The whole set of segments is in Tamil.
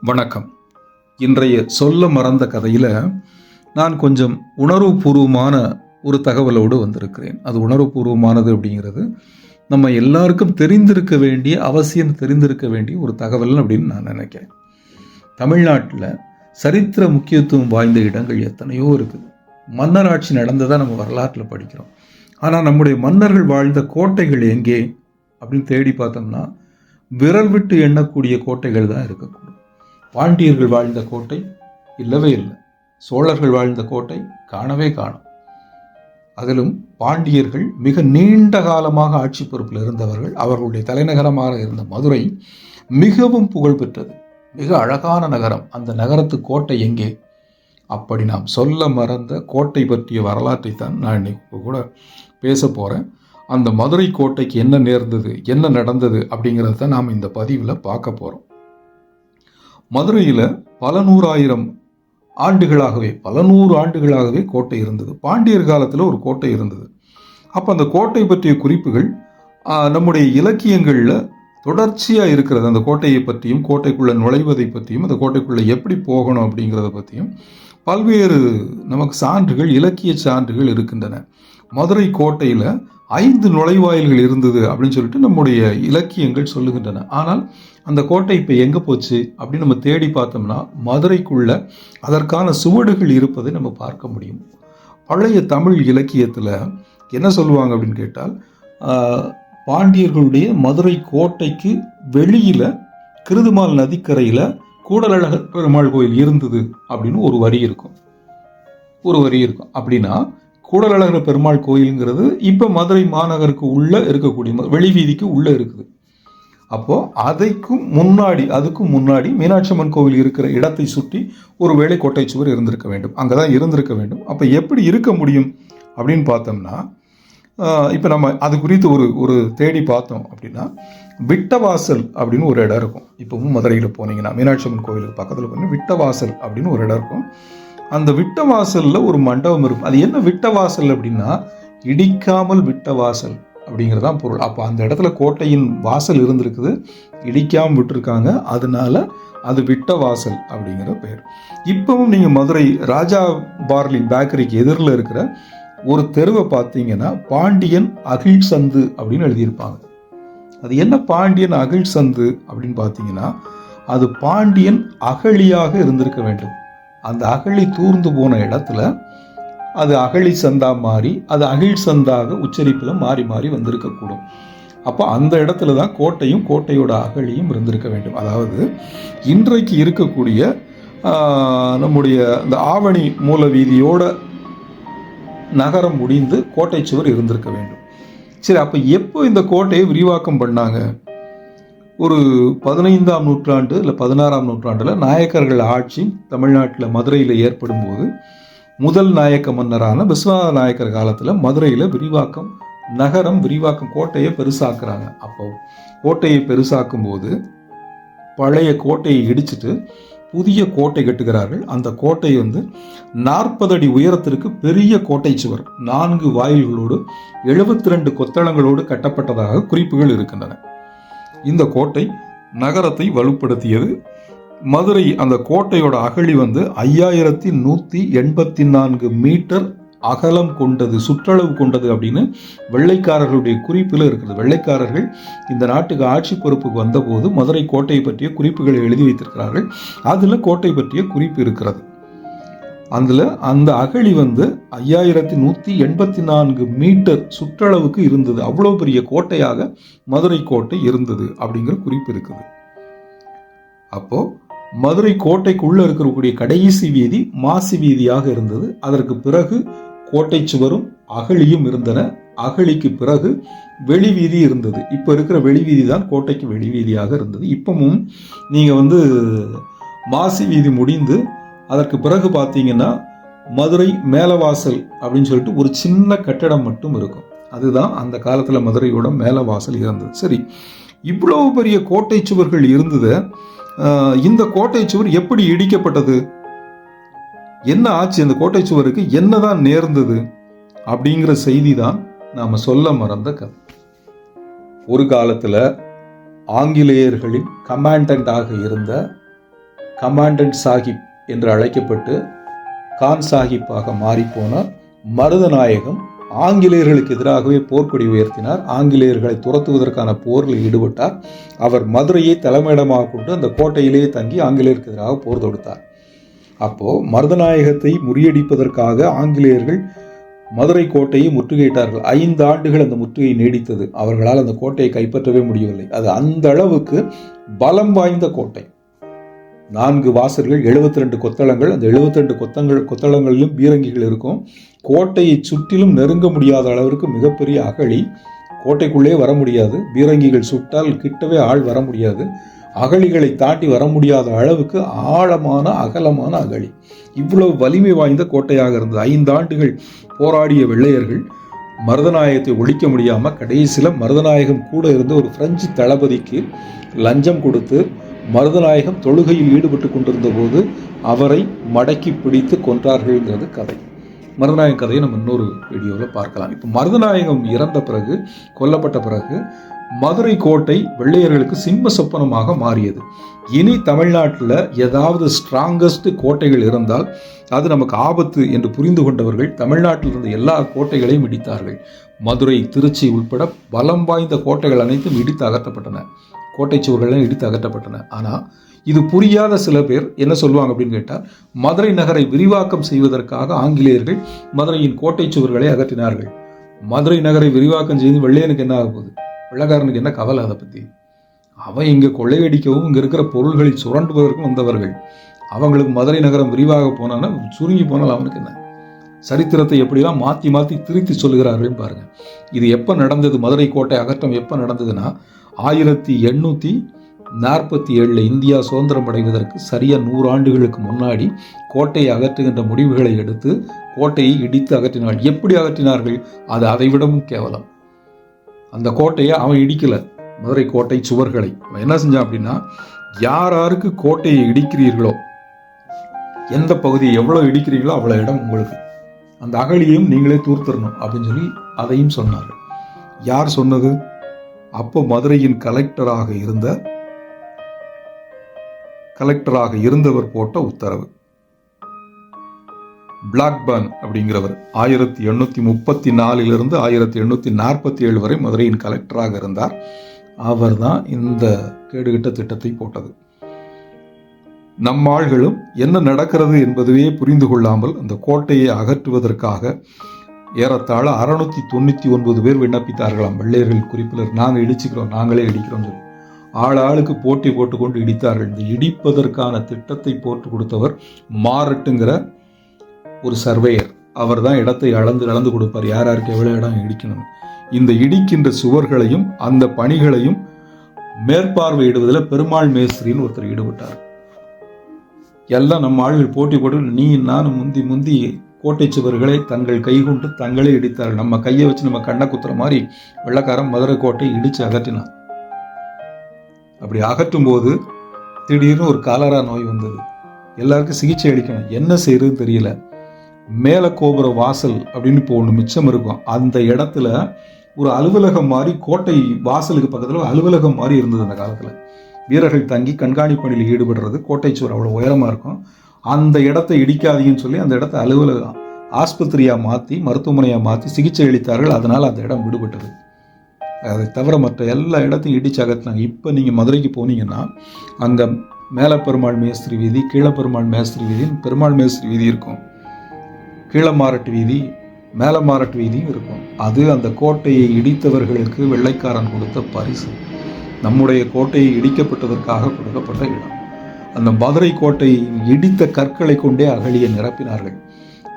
வணக்கம். இன்றைய சொல்ல மறந்த கதையில் நான் கொஞ்சம் உணர்வுபூர்வமான ஒரு தகவலோடு வந்திருக்கிறேன். அது உணர்வுபூர்வமானது அப்படிங்கிறது நம்ம எல்லாருக்கும் தெரிந்திருக்க வேண்டிய அவசியம் தெரிந்திருக்க வேண்டிய ஒரு தகவல் அப்படின்னு நான் நினைக்கிறேன். தமிழ்நாட்டில் சரித்திர முக்கியத்துவம் வாய்ந்த இடங்கள் எத்தனையோ இருக்குது. மன்னராட்சி நடந்ததாக நம்ம வரலாற்றில் படிக்கிறோம். ஆனால் நம்முடைய மன்னர்கள் வாழ்ந்த கோட்டைகள் எங்கே அப்படின்னு தேடி பார்த்தோம்னா விரல் விட்டு எண்ணக்கூடிய கோட்டைகள் தான் இருக்கக்கூடும். பாண்டியர்கள் வாழ்ந்த கோட்டை இல்லவே இல்லை. சோழர்கள் வாழ்ந்த கோட்டை காணவே காணும். அதிலும் பாண்டியர்கள் மிக நீண்ட காலமாக ஆட்சி பொறுப்பில் இருந்தவர்கள். அவர்களுடைய தலைநகரமாக இருந்த மதுரை மிகவும் புகழ் பெற்றது. மிக அழகான நகரம். அந்த நகரத்து கோட்டை எங்கே? அப்படி நாம் சொல்ல மறந்த கோட்டை பற்றிய வரலாற்றை தான் நான் இன்னைக்கு கூட பேச போகிறேன். அந்த மதுரை கோட்டைக்கு என்ன நேர்ந்தது, என்ன நடந்தது அப்படிங்கிறத நாம் இந்த பதிவில் பார்க்க போகிறோம். மதுரையில் பல நூறு ஆண்டுகளாகவே கோட்டை இருந்தது. பாண்டியர் காலத்தில் ஒரு கோட்டை இருந்தது. அப்போ அந்த கோட்டை பற்றிய குறிப்புகள் நம்முடைய இலக்கியங்களில் தொடர்ச்சியாக இருக்கிறது. அந்த கோட்டையை பற்றியும், கோட்டைக்குள்ளே நுழைவதை பற்றியும், அந்த கோட்டைக்குள்ளே எப்படி போகணும் அப்படிங்கிறத பற்றியும் பல்வேறு நமக்கு சான்றுகள், இலக்கிய சான்றுகள் இருக்கின்றன. மதுரை கோட்டையில் 5 நுழைவாயில்கள் இருந்தது அப்படின்னு சொல்லிட்டு நம்முடைய இலக்கியங்கள் சொல்லுகின்றன. ஆனால் அந்த கோட்டை இப்போ எங்கே போச்சு அப்படின்னு நம்ம தேடி பார்த்தோம்னா மதுரைக்குள்ள அதற்கான சுவடுகள் இருப்பதை நம்ம பார்க்க முடியும். பழைய தமிழ் இலக்கியத்தில் என்ன சொல்லுவாங்க அப்படின்னு கேட்டால், பாண்டியர்களுடைய மதுரை கோட்டைக்கு வெளியில் கிருதுமால் நதிக்கரையில் கூடலழகர் பெருமாள் கோயில் இருந்தது அப்படின்னு ஒரு வரி இருக்கும். அப்படின்னா கூடலழகர் பெருமாள் கோயிலுங்கிறது இப்போ மதுரை மாநகருக்கு உள்ள இருக்கக்கூடிய வெளி வீதிக்கு உள்ள இருக்குது. அப்போ அதுக்கும் முன்னாடி மீனாட்சி அம்மன் கோவில் இருக்கிற இடத்தை சுற்றி ஒரு வேளை கோட்டை சுவர் இருந்திருக்க வேண்டும். அங்கதான் இருந்திருக்க வேண்டும். அப்போ எப்படி இருக்க முடியும் அப்படின்னு பார்த்தோம்னா, இப்போ நம்ம அது குறித்து ஒரு தேடி பார்த்தோம் அப்படின்னா, விட்டவாசல் அப்படின்னு ஒரு இடம் இருக்கும். இப்பவும் மதுரையில் போனீங்கன்னா மீனாட்சி அம்மன் கோவிலுக்கு பக்கத்தில் போனீங்கன்னா விட்டவாசல் அப்படின்னு ஒரு இடம் இருக்கும். அந்த விட்டவாசல்ல ஒரு மண்டபம் இருக்கும். அது என்ன விட்டவாசல் அப்படின்னா, இடிக்காமல் விட்டவாசல் அப்படிங்கிறதான் பொருள். அப்போ அந்த இடத்துல கோட்டையின் வாசல் இருந்திருக்குது, இடிக்காமல் விட்டுருக்காங்க. அதனால அது விட்டவாசல் அப்படிங்கிற பேர். இப்பவும் நீங்க மதுரை ராஜா பார்லி பேக்கரிக்கு எதிரில் இருக்கிற ஒரு தெருவை பார்த்தீங்கன்னா பாண்டியன் அகில் சந்து அப்படின்னு எழுதியிருப்பாங்க. அது என்ன பாண்டியன் அகில் சந்து அப்படின்னு பார்த்தீங்கன்னா, அது பாண்டியன் அகழியாக இருந்திருக்க வேண்டும். அந்த அகழி தூர்ந்து போன இடத்துல அது அகழி சந்தா மாறி அது அகில் சந்தாக உச்சரிப்பில் மாறி மாறி வந்திருக்கக்கூடும். அப்போ அந்த இடத்துல தான் கோட்டையும் கோட்டையோட அகழியும் இருந்திருக்க வேண்டும். அதாவது இன்றைக்கு இருக்கக்கூடிய நம்முடைய இந்த ஆவணி மூல வீதியோட நகரம் முடிந்து கோட்டை சுவர் இருந்திருக்க வேண்டும். சரி, அப்போ எப்போ இந்த கோட்டையை விரிவாக்கம் பண்ணாங்க? ஒரு 15ஆம் நூற்றாண்டு இல்லை 16ஆம் நூற்றாண்டில் நாயக்கர்கள் ஆட்சி தமிழ்நாட்டில் மதுரையில் ஏற்படும் போது முதல் நாயக்க மன்னரான விஸ்வநாத நாயக்கர் காலத்தில் மதுரையில் நகரம் விரிவாக்கம் கோட்டையை பெருசாக்குறாங்க. அப்போ கோட்டையை பெருசாக்கும் போது பழைய கோட்டையை இடிச்சிட்டு புதிய கோட்டை கட்டுகிறார்கள். அந்த கோட்டை 40 அடி உயரத்திற்கு பெரிய கோட்டை சுவர் 4 வாயில்களோடு 72 கொத்தளங்களோடு கட்டப்பட்டதாக குறிப்புகள் இருக்கின்றன. இந்த கோட்டை நகரத்தை வலுப்படுத்தியது. மதுரை அந்த கோட்டையோட அகழி 5184 மீட்டர் அகலம் கொண்டது, சுற்றளவு கொண்டது அப்படின்னு வெள்ளைக்காரர்களுடைய குறிப்பில் இருக்கிறது. வெள்ளைக்காரர்கள் இந்த நாட்டுக்கு ஆட்சி பொறுப்புக்கு வந்தபோது மதுரை கோட்டையை பற்றிய குறிப்புகளை எழுதி வைத்திருக்கிறார்கள். அதுல கோட்டை பற்றிய குறிப்பு இருக்கிறது. அந்த அகழி 5184 மீட்டர் சுற்றளவுக்கு இருந்தது. அவ்வளவு பெரிய கோட்டையாக மதுரை கோட்டை இருந்தது அப்படிங்கிற குறிப்பு இருக்குது. அப்போ மதுரை கோட்டைக்குள்ள இருக்கக்கூடிய கடைசி வீதி மாசி வீதியாக இருந்தது. அதற்கு பிறகு கோட்டை சுவரும் அகழியும் இருந்தன. அகழிக்கு பிறகு வெளி வீதி இருந்தது. இப்ப இருக்கிற வெளி வீதி தான் கோட்டைக்கு வெளி வீதியாக இருந்தது. இப்பவும் நீங்க மாசி வீதி முடிந்து அதற்கு பிறகு பார்த்தீங்கன்னா மதுரை மேலவாசல் அப்படின்னு சொல்லிட்டு ஒரு சின்ன கட்டடம் மட்டும் இருக்கும். அதுதான் அந்த காலத்துல மதுரையோட மேலவாசல் இருந்தது. சரி, இவ்வளவு பெரிய கோட்டை சுவர்கள் இருந்தது. இந்த கோட்டை சுவர் எப்படி இடிக்கப்பட்டது, என்ன ஆச்சு, இந்த கோட்டை சுவருக்கு என்னதான் நேர்ந்தது அப்படிங்கிற செய்தி தான் நாம சொல்ல மறந்த கதை. ஒரு காலத்துல ஆங்கிலேயர்களின் கமாண்டன்டாக இருந்த கமாண்டன்ட் சாஹிப் என்று அழைக்கப்பட்டு கான் சாஹிப்பாக மாறிப்போன மருதநாயகம் ஆங்கிலேயர்களுக்கு எதிராகவே போர்க்கொடி உயர்த்தினார். ஆங்கிலேயர்களை துரத்துவதற்கான போரில் ஈடுபட்டார். அவர் மதுரையை தலைமையிடமாக கொண்டு அந்த கோட்டையிலேயே தங்கி ஆங்கிலேயருக்கு எதிராக போர் தொடுத்தார். அப்போ மருதநாயகத்தை முறியடிப்பதற்காக ஆங்கிலேயர்கள் மதுரை கோட்டையை முற்றுகையிட்டார்கள். 5 ஆண்டுகள் அந்த முற்றுகை நீடித்தது. அவர்களால் அந்த கோட்டையை கைப்பற்றவே முடியவில்லை. அது அந்த அளவுக்கு பலம் வாய்ந்த கோட்டை. 4 வாசல்கள், 72 கொத்தளங்கள். அந்த 72 கொத்தளங்களிலும் பீரங்கிகள் இருக்கும். கோட்டையை சுற்றிலும் நெருங்க முடியாத அளவிற்கு மிகப்பெரிய அகழி. கோட்டைக்குள்ளே வர முடியாது. பீரங்கிகள் சுட்டால் கிட்டவே ஆள் வர முடியாது. அகழிகளை தாண்டி வர முடியாத அளவுக்கு ஆழமான அகலமான அகழி. இவ்வளவு வலிமை வாய்ந்த கோட்டையாக இருந்தது. 5 ஆண்டுகள் போராடிய வெள்ளையர்கள் மருதநாயகத்தை ஒழிக்க முடியாமல் கடைசியில் மருதநாயகம் கூட இருந்த ஒரு பிரெஞ்சு தளபதிக்கு லஞ்சம் கொடுத்து மருதநாயகம் தொழுகையில் ஈடுபட்டு கொண்டிருந்த போது அவரை மடக்கி பிடித்து கொன்றார்கள்ங்கிறது கதை. மருதநாயகம் கதையை நம்ம இன்னொரு வீடியோவில் பார்க்கலாம். இப்போ மருதநாயகம் இறந்த பிறகு, கொல்லப்பட்ட பிறகு மதுரை கோட்டை வெள்ளையர்களுக்கு சிம்ம சொப்பனமாக மாறியது. இனி தமிழ்நாட்டில் ஏதாவது ஸ்ட்ராங்கஸ்ட் கோட்டைகள் இருந்தால் அது நமக்கு ஆபத்து என்று புரிந்து கொண்டவர்கள் தமிழ்நாட்டில் இருந்த எல்லா கோட்டைகளையும் இடித்தார்கள். மதுரை, திருச்சி உட்பட பலம் வாய்ந்த கோட்டைகள் அனைத்தும் இடித்து அகற்றப்பட்டன. கோட்டை சுவர்கள்லாம் இடித்து அகற்றப்பட்டன. ஆனால் இது புரியாத சில பேர் என்ன சொல்லுவாங்க அப்படின்னு கேட்டால், மதுரை நகரை விரிவாக்கம் செய்வதற்காக ஆங்கிலேயர்கள் மதுரையின் கோட்டை சுவர்களை அகற்றினார்கள். மதுரை நகரை விரிவாக்கம் செய்து வெள்ளையனுக்கு என்ன ஆக போகுது? வெள்ளக்காரனுக்கு என்ன கவலை அதை பற்றி? அவன் இங்கே கொள்ளையடிக்கவும் இங்கே இருக்கிற பொருள்களை சுரண்டுவதற்கும் வந்தவர்கள். அவங்களுக்கு மதுரை நகரம் விரிவாக போனான்னா சுருங்கி போனால் அவனுக்கு என்ன? சரித்திரத்தை எப்படிலாம் மாற்றி மாற்றி திருத்தி சொல்லுகிறார்கள் பாருங்கள். இது எப்போ நடந்தது? மதுரை கோட்டை அகற்றம் எப்போ நடந்ததுன்னா 1847 இந்தியா சுதந்திரம் அடைவதற்கு சரியா 100 ஆண்டுகளுக்கு முன்னாடி கோட்டையை அகற்றுகின்ற முடிவுகளை எடுத்து கோட்டையை இடித்து அகற்றினார்கள். எப்படி அகற்றினார்கள்? அது அதைவிடவும் கேவலம். அந்த கோட்டையை அவன் இடிக்கல, மதுரை கோட்டை சுவர்களை. அவன் என்ன செஞ்சான் அப்படின்னா, யாருக்கு கோட்டையை இடிக்கிறீர்களோ, எந்த பகுதியை எவ்வளோ இடிக்கிறீர்களோ அவ்வளோ இடம் உங்களுக்கு, அந்த அகழியையும் நீங்களே தூர்த்தரணும் அப்படின்னு சொல்லி அதையும் சொன்னார்கள். யார் சொன்னது? அப்போ மதுரையின் கலெக்டராக இருந்தவர் போட்ட உத்தரவு. பிளாக்பர்ன் அப்படிங்கிறவர் 1834 1847 வரை மதுரையின் கலெக்டராக இருந்தார். அவர் தான் இந்த கேடுகட்ட திட்டத்தை போட்டது. நம்மாள்களும் என்ன நடக்கிறது என்பதையே புரிந்து கொள்ளாமல் அந்த கோட்டையை அகற்றுவதற்காக ஏறத்தாழ 699 பேர் விண்ணப்பித்தார்களாம். வெள்ளையர்கள் குறிப்பில் நாங்கள் இடிச்சுக்கிறோம், நாங்களே இடிக்கிறோம் சொல்லி ஆளுக்கு போட்டி போட்டுக்கொண்டு இடித்தார்கள். இந்த இடிப்பதற்கான திட்டத்தை போட்டு கொடுத்தவர் மாரட்டுங்கிற ஒரு சர்வேயர். அவர் தான் இடத்தை அளந்து கொடுப்பார், யாருக்கு எவ்வளோ இடம் இடிக்கணும். இந்த இடிக்கின்ற சுவர்களையும் அந்த பணிகளையும் மேற்பார்வையிடுவதில் பெருமாள் மேஸ்திரின்னு ஒருத்தர் ஈடுபட்டார். எல்லாம் நம்ம ஆளுகள் போட்டி போட்டு நீ நானும் முந்தி கோட்டை சுவர்களை தங்கள் கை கொண்டு தங்களே இடித்தார்கள். நம்ம கையை வச்சு நம்ம கண்ணை குத்துற மாதிரி வெள்ளக்காரன் மதுரை கோட்டை இடித்து அகற்றினான். அப்படி அகற்றும் போது திடீர்னு ஒரு காலரா நோய் வந்தது. எல்லாருக்கும் சிகிச்சை அளிக்கணும், என்ன செய்யறதுன்னு தெரியல. மேல கோபுர வாசல் அப்படின்னு இப்போ ஒன்று மிச்சம் இருக்கும். அந்த இடத்துல ஒரு அலுவலகம் மாதிரி, கோட்டை வாசலுக்கு பக்கத்தில் அலுவலகம் மாதிரி இருந்தது அந்த காலத்தில். வீரர்கள் தங்கி கண்காணிப்பு பணியில் ஈடுபடுறது. கோட்டை சுவர் அவ்வளோ உயரமாக இருக்கும். அந்த இடத்தை இடிக்காதீங்கன்னு சொல்லி அந்த இடத்த அலுவலகம் ஆஸ்பத்திரியாக மாற்றி, மருத்துவமனையாக மாற்றி சிகிச்சை அளித்தார்கள். அதனால் அந்த இடம் விடுபட்டது. அதை தவிர மற்ற எல்லா இடத்தையும் இடிச்சு அகற்றினாங்க. இப்போ நீங்கள் மதுரைக்கு போனீங்கன்னா அங்கே மேலே பெருமாள் மேஸ்திரி வீதி, கீழே பெருமாள் மேஸ்திரி வீதி, பெருமாள் மேஸ்திரி வீதி இருக்கும், கீழே மாரட்டு வீதி, மேலே மாரட்டு வீதியும் இருக்கும். அது அந்த கோட்டையை இடித்தவர்களுக்கு வெள்ளைக்காரன் கொடுத்த பரிசு. நம்முடைய கோட்டையை இடிக்கப்பட்டதற்காக கொடுக்கப்பட்ட இடம். அந்த மதுரை கோட்டையை இடித்த கற்களை கொண்டே அகழியை நிரப்பினார்கள்.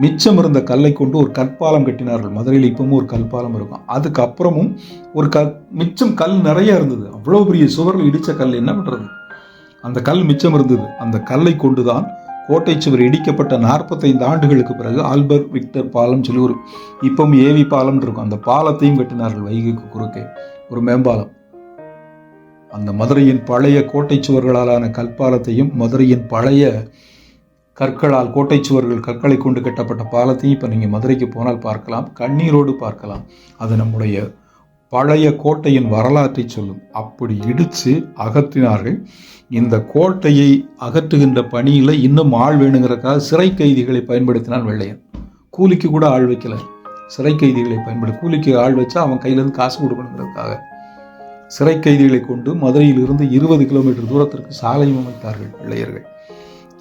மிச்சம் இருந்த கல்லை கொண்டு ஒரு கற்பாலம் கட்டினார்கள். மதுரையில் இப்பவும் ஒரு கல்பாலம் இருக்கும். அதுக்கப்புறமும் ஒரு மிச்சம் கல் நிறைய இருந்தது. அவ்வளோ பெரிய சுவரில் இடித்த கல் என்ன பண்ணுறது? அந்த கல் மிச்சம் இருந்தது. அந்த கல்லை கொண்டுதான் கோட்டை சுவர் இடிக்கப்பட்ட 45 ஆண்டுகளுக்கு பிறகு ஆல்பர்ட் விக்டர் பாலம் சொல்லி ஒரு இப்பவும் ஏவி பாலம் இருக்கும். அந்த பாலத்தையும் கட்டினார்கள். வைகைக்கு குறுக்கே ஒரு மேம்பாலம். அந்த மதுரையின் பழைய கோட்டை சுவர்களாலான கற்பாலத்தையும், மதுரையின் பழைய கற்களால் கோட்டை சுவர்கள் கற்களை கொண்டு கட்டப்பட்ட பாலத்தையும் இப்போ நீங்கள் மதுரைக்கு போனால் பார்க்கலாம். கண்ணீரோடு பார்க்கலாம். அது நம்முடைய பழைய கோட்டையின் வரலாற்றை சொல்லும். அப்படி இடித்து அகற்றினார்கள். இந்த கோட்டையை அகற்றுகின்ற பணியில் இன்னும் ஆள் வேணுங்கிறக்காக சிறை கைதிகளை பயன்படுத்தினான் வெள்ளையன். கூலிக்கு கூட ஆள் வைக்கல, சிறை கைதிகளை கூலிக்கு ஆள் வச்சா அவன் கையிலேருந்து காசு கொடுக்கணுங்கிறதுக்காக சிறை கைதிகளை கொண்டு மதுரையிலிருந்து 20 கிலோமீட்டர் தூரத்திற்கு சாலையும் அமைத்தார்கள் வெள்ளையர்கள்.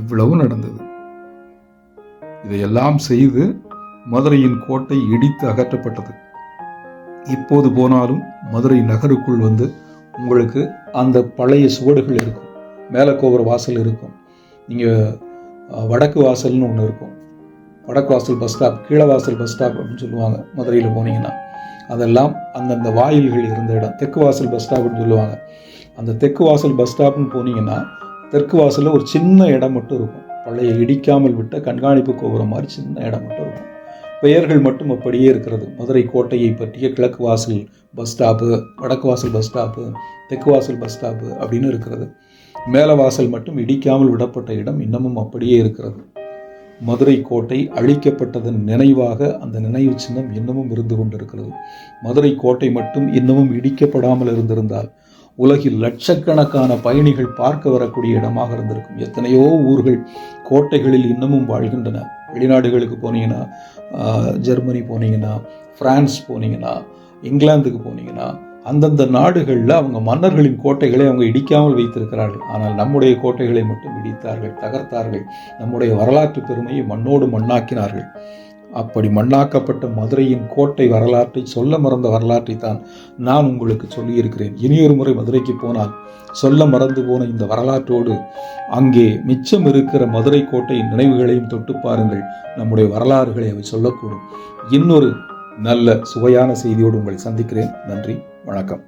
இவ்வளவு நடந்தது. இதையெல்லாம் செய்து மதுரையின் கோட்டை இடித்து அகற்றப்பட்டது. இப்போது போனாலும் மதுரை நகருக்குள் வந்து உங்களுக்கு அந்த பழைய சுவடுகள் இருக்கும். மேலக்கோபுர வாசல் இருக்கும். நீங்கள் வடக்கு வாசல்னு ஒன்று இருக்கும். வடக்கு வாசல் bus stop, Keezhavasal bus stop அப்படின்னு சொல்லுவாங்க மதுரையில் போனீங்கன்னா. அதெல்லாம் அந்தந்த வாயில்கள் இருந்த இடம். தெற்கு வாசல் பஸ் ஸ்டாப்னு சொல்லுவாங்க. அந்த தெற்கு வாசல் பஸ் ஸ்டாப்னு போனீங்கன்னா தெற்கு வாசலில் ஒரு சின்ன இடம் மட்டும் இருக்கும். பழைய இடிக்காமல் விட்ட கண்காணிப்பு கோபுரம் மாதிரி சின்ன இடம் மட்டும் இருக்கும். பெயர்கள் மட்டும் அப்படியே இருக்கிறது. மதுரை கோட்டையை பற்றிய கிழக்கு வாசல் பஸ் ஸ்டாப்பு, வடக்கு வாசல் பஸ் ஸ்டாப்பு, தெற்கு வாசல் பஸ் ஸ்டாப்பு அப்படின்னு இருக்கிறது. மேல வாசல் மட்டும் இடிக்காமல் விடப்பட்ட இடம் இன்னமும் அப்படியே இருக்கிறது. மதுரை கோட்டை அழிக்கப்பட்டதன் நினைவாக அந்த நினைவு சின்னம் இன்னமும் இருந்து கொண்டிருக்கிறது. மதுரை கோட்டை மட்டும் இன்னமும் இடிக்கப்படாமல் இருந்திருந்தால் உலகில் லட்சக்கணக்கான பயணிகள் பார்க்க வரக்கூடிய இடமாக இருந்திருக்கும். எத்தனையோ ஊர்கள் கோட்டைகளில் இன்னமும் வாழ்கின்றன. வெளிநாடுகளுக்கு போனீங்கன்னா, ஜெர்மனி போனீங்கன்னா, பிரான்ஸ் போனீங்கன்னா, இங்கிலாந்துக்கு போனீங்கன்னா, அந்தந்த நாடுகளில் அவங்க மன்னர்களின் கோட்டைகளை அவங்க இடிக்காமல் வைத்திருக்கிறார்கள். ஆனால் நம்முடைய கோட்டைகளை மட்டும் இடித்தார்கள், தகர்த்தார்கள். நம்முடைய வரலாற்று பெருமையை மண்ணோடு மண்ணாக்கினார்கள். அப்படி மண்ணாக்கப்பட்ட மதுரையின் கோட்டை வரலாற்றை, சொல்ல மறந்த வரலாற்றை தான் நான் உங்களுக்கு சொல்லியிருக்கிறேன். இனியொரு முறை மதுரைக்கு போனால் சொல்ல மறந்து போன இந்த வரலாற்றோடு அங்கே மிச்சம் இருக்கிற மதுரை கோட்டை நினைவுகளையும் தொட்டு பாருங்கள். நம்முடைய வரலாறுகளை அவை சொல்லக்கூடும். இன்னொரு நல்ல சுவையான செய்தியோடு உங்களை சந்திக்கிறேன். நன்றி, வணக்கம்.